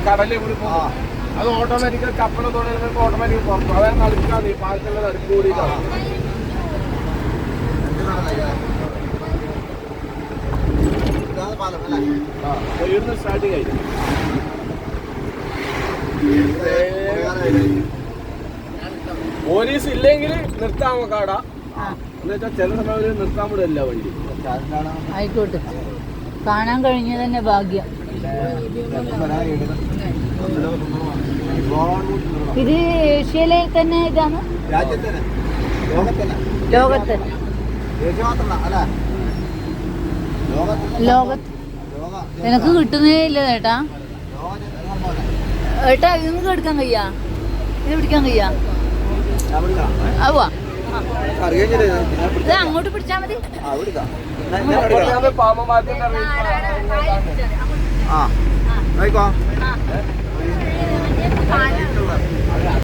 കടലിൽ കൂടി പോകും. അത് ഓട്ടോമാറ്റിക്കൽ കപ്പൽ തുടങ്ങുമ്പോൾ ഓട്ടോമാറ്റിക് പുറത്തു. അതായത് നടുക്കാണ് ഈ പാലത്തിൻ്റെ നടുക്ക് കൂടിയിട്ടാണ്. ഇവിടുന്ന് സ്റ്റാർട്ടിങ് ആയി. പോലീസ് ഇല്ലെങ്കിൽ നിർത്താൻ കാട എന്നുവെച്ചാൽ ചില സമയം നിർത്താൻ വിടില്ല വണ്ടി. ആയിക്കോട്ടെ, കാണാൻ കഴിഞ്ഞ തന്നെ ഭാഗ്യം. ഇത് ഏഷ്യയിലെ തന്നെ ഇതാണ്, ലോകത്ത് ലോകത്ത് എനിക്ക് കിട്ടുന്നേ ഇല്ല ചേട്ടാ. ഏട്ടാ നിങ്ങൾക്ക് എടുക്കാൻ കഴിയാ? ഇത് പിടിക്കാൻ കഴിയാ? ആവാ, ഇത് അങ്ങോട്ട് പിടിച്ചാ മതി. പാമ്പ് മാറ്റി